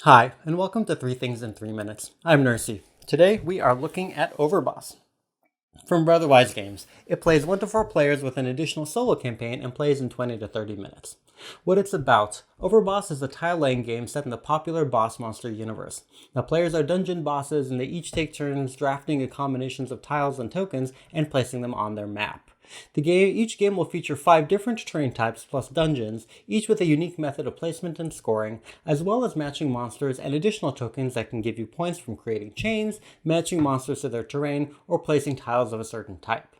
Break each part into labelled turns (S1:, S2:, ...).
S1: Hi, and welcome to 3 Things in 3 Minutes. I'm Nersi. Today we are looking at Overboss. From Brotherwise games, it plays 1 to 4 players with an additional solo campaign and plays in 20 to 30 minutes. What it's about: Overboss is a tile-laying game set in the popular boss monster universe. Now, players are dungeon bosses and they each take turns drafting a combinations of tiles and tokens and placing them on their map. Each game will feature 5 different terrain types plus dungeons, each with a unique method of placement and scoring, as well as matching monsters and additional tokens that can give you points from creating chains, matching monsters to their terrain, or placing tiles of a certain type.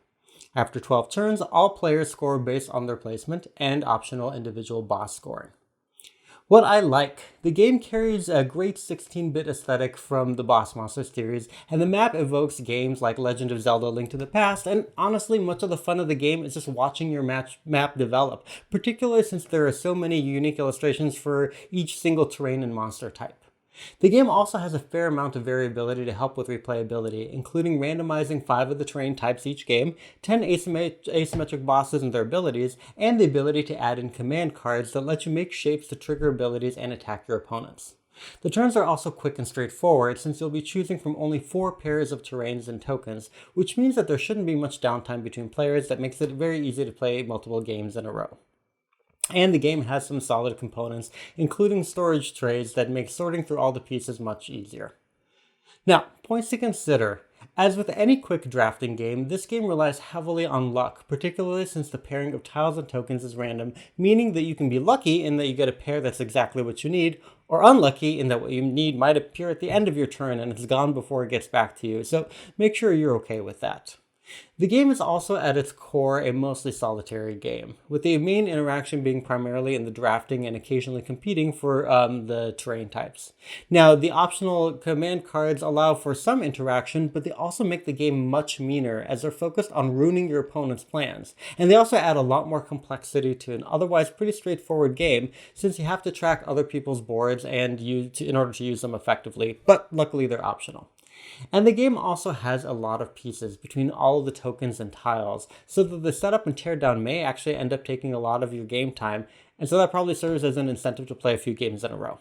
S1: After 12 turns, all players score based on their placement and optional individual boss scoring. What I like: the game carries a great 16-bit aesthetic from the Boss Monsters series, and the map evokes games like Legend of Zelda: Link to the Past, and honestly, much of the fun of the game is just watching your map develop, particularly since there are so many unique illustrations for each single terrain and monster type. The game also has a fair amount of variability to help with replayability, including randomizing 5 of the terrain types each game, 10 asymmetric bosses and their abilities, and the ability to add in command cards that let you make shapes to trigger abilities and attack your opponents. The turns are also quick and straightforward, since you'll be choosing from only 4 pairs of terrains and tokens, which means that there shouldn't be much downtime between players that makes it very easy to play multiple games in a row. And the game has some solid components, including storage trays that make sorting through all the pieces much easier. Now, points to consider. As with any quick drafting game, this game relies heavily on luck, particularly since the pairing of tiles and tokens is random, meaning that you can be lucky in that you get a pair that's exactly what you need, or unlucky in that what you need might appear at the end of your turn and it's gone before it gets back to you, so make sure you're okay with that. The game is also at its core a mostly solitary game, with the main interaction being primarily in the drafting and occasionally competing for the terrain types. Now, the optional command cards allow for some interaction, but they also make the game much meaner as they're focused on ruining your opponent's plans. And they also add a lot more complexity to an otherwise pretty straightforward game, since you have to track other people's boards in order to use them effectively, but luckily they're optional. And the game also has a lot of pieces between all of the tokens and tiles, so that the setup and teardown may actually end up taking a lot of your game time, and so that probably serves as an incentive to play a few games in a row.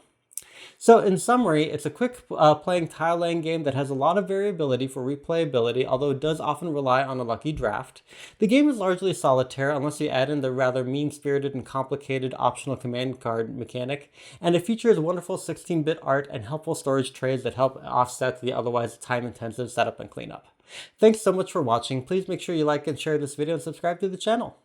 S1: So in summary, it's a quick playing tile laying game that has a lot of variability for replayability, although it does often rely on a lucky draft. The game is largely solitaire unless you add in the rather mean-spirited and complicated optional command card mechanic, and it features wonderful 16-bit art and helpful storage trays that help offset the otherwise time-intensive setup and cleanup. Thanks so much for watching. Please make sure you like and share this video and subscribe to the channel.